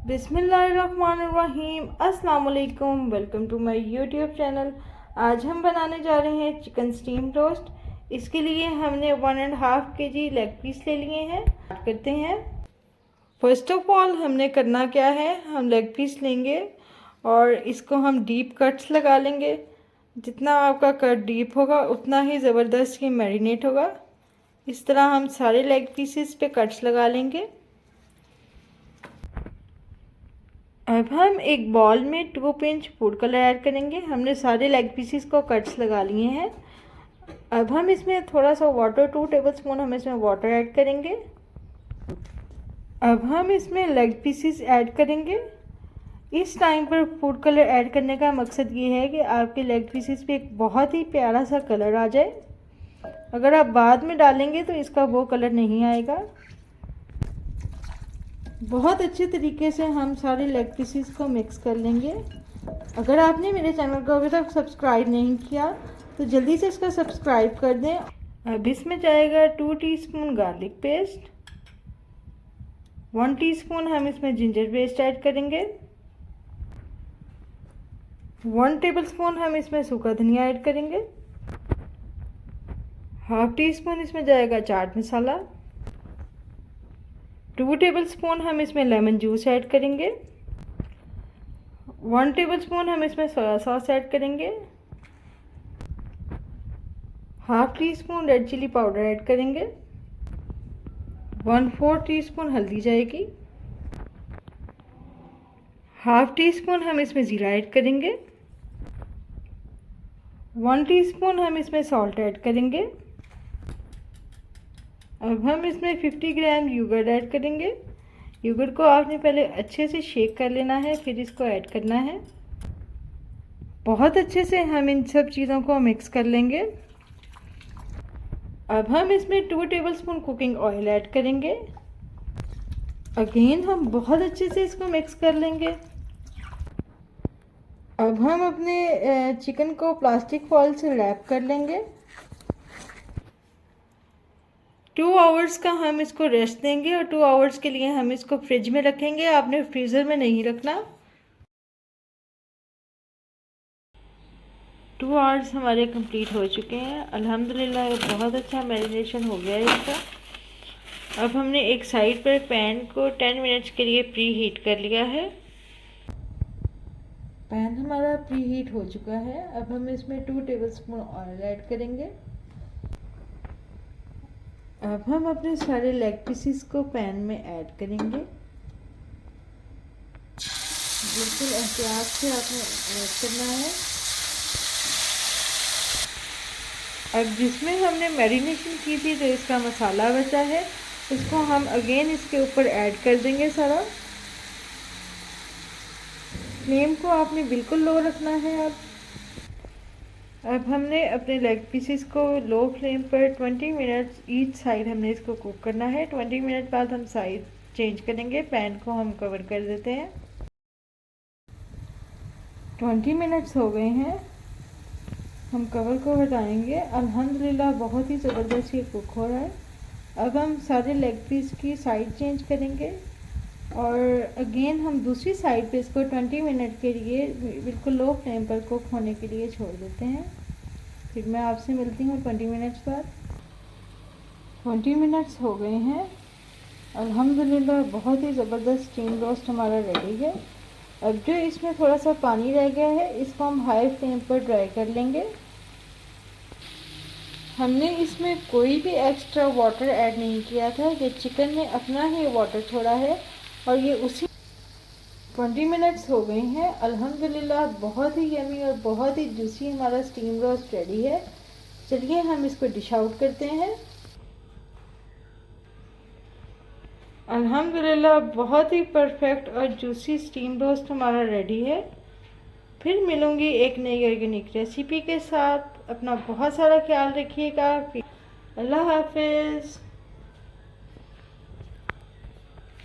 बिस्मिल्लाहिर्रहमानिर्रहीम। अस्सलाम वालेकुम। Welcome to my YouTube channel. आज हम बनाने जा रहे हैं चिकन स्टीम रोस्ट। इसके लिए हमने 1.5 kg लेग पीस ले लिए हैं। स्टार्ट करते हैं। फर्स्ट ऑफ ऑल हमने करना क्या है, हम लेग पीस लेंगे और इसको हम डीप कट्स लगा लेंगे। जितना आपका कट डीप होगा उतना ही ज़बरदस्त ये मैरिनेट होगा। इस तरह हम सारे लेग पीसेस पे कट्स लगा लेंगे। अब हम एक बॉल में 2 पिंच फूड कलर ऐड करेंगे। हमने सारे लेग पीसेस को कट्स लगा लिए हैं। अब हम इसमें थोड़ा सा वाटर, 2 टेबलस्पून हम इसमें वाटर ऐड करेंगे। अब हम इसमें लेग पीसेस ऐड करेंगे। इस टाइम पर फूड कलर ऐड करने का मकसद ये है कि आपके लेग पीसेस पे एक बहुत ही प्यारा सा कलर आ जाए। अगर आप बाद में डालेंगे तो इसका वो कलर नहीं आएगा। बहुत अच्छे तरीके से हम सारे लेग पीसेस को मिक्स कर लेंगे। अगर आपने मेरे चैनल को अभी तक सब्सक्राइब नहीं किया तो जल्दी से इसका सब्सक्राइब कर दें। अब इसमें जाएगा 2 टीस्पून गार्लिक पेस्ट, 1 टीस्पून हम इसमें जिंजर पेस्ट ऐड करेंगे, 1 टेबलस्पून हम इसमें सूखा धनिया ऐड करेंगे, हाफ टी स्पून इसमें जाएगा चाट मसाला, 2 टेबलस्पून हम इसमें लेमन जूस ऐड करेंगे, 1 टेबलस्पून हम इसमें सोया सॉस ऐड करेंगे, half teaspoon red chilli powder add करेंगे, 1/4 टीस्पून हल्दी जाएगी, हाफ टी स्पून हम इसमें ज़ीरा ऐड करेंगे, 1 टीस्पून हम इसमें सॉल्ट ऐड करेंगे। अब हम इसमें 50 ग्राम योगर्ट ऐड करेंगे। योगर्ट को आपने पहले अच्छे से शेक कर लेना है, फिर इसको ऐड करना है। बहुत अच्छे से हम इन सब चीज़ों को मिक्स कर लेंगे। अब हम इसमें 2 टेबलस्पून कुकिंग ऑयल ऐड करेंगे। अगेन हम बहुत अच्छे से इसको मिक्स कर लेंगे। अब हम अपने चिकन को प्लास्टिक फॉइल से रैप कर लेंगे। 2 आवर्स का हम इसको रेस्ट देंगे और 2 आवर्स के लिए हम इसको फ्रिज में रखेंगे। आपने फ्रीज़र में नहीं रखना। 2 आवर्स हमारे कंप्लीट हो चुके हैं। अल्हम्दुलिल्लाह बहुत अच्छा मैरिनेशन हो गया है इसका। अब हमने एक साइड पर पैन को 10 मिनट्स के लिए प्री हीट कर लिया है। पैन हमारा प्री हीट हो चुका है। अब हम इसमें 2 टेबलस्पून ऑयल ऐड करेंगे। अब हम अपने सारे लेग पीसेस को पैन में ऐड करेंगे। बिल्कुल एहतियात से आपने ऐड करना है। अब जिसमें हमने मैरिनेशन की थी तो इसका मसाला बचा है, इसको हम अगेन इसके ऊपर ऐड कर देंगे सारा। फ्लेम को आपने बिल्कुल लो रखना है। अब हमने अपने लेग पीसेस को लो फ्लेम पर 20 मिनट्स ईच साइड हमने इसको कुक करना है। 20 मिनट बाद हम साइड चेंज करेंगे। पैन को हम कवर कर देते हैं। 20 मिनट्स हो गए हैं। हम कवर को हटाएंगे। अल्हम्दुलिल्लाह बहुत ही ज़बरदस्त ये कुक हो रहा है। अब हम सारे लेग पीस की साइड चेंज करेंगे और अगेन हम दूसरी साइड पे इसको 20 मिनट के लिए बिल्कुल लो फ्लेम पर कुक होने के लिए छोड़ देते हैं। फिर मैं आपसे मिलती हूँ 20 मिनट्स बाद। 20 मिनट्स हो गए हैं। अल्हम्दुलिल्लाह बहुत ही ज़बरदस्त स्टीम रोस्ट हमारा रेडी है। अब जो इसमें थोड़ा सा पानी रह गया है इसको हम हाई फ्लेम पर ड्राई कर लेंगे। हमने इसमें कोई भी एक्स्ट्रा वाटर ऐड नहीं किया था। ये चिकन ने अपना ही वाटर छोड़ा है और ये उसी 20 मिनट्स हो गए हैं। अल्हम्दुलिल्लाह बहुत ही यमी और बहुत ही जूसी हमारा स्टीम रोस्ट रेडी है। चलिए हम इसको डिश आउट करते हैं। अल्हम्दुलिल्लाह बहुत ही परफेक्ट और जूसी स्टीम रोस्ट हमारा रेडी है। फिर मिलूँगी एक नई ऑर्गेनिक रेसिपी के साथ। अपना बहुत सारा ख्याल रखिएगा। अल्लाह हाफिज़।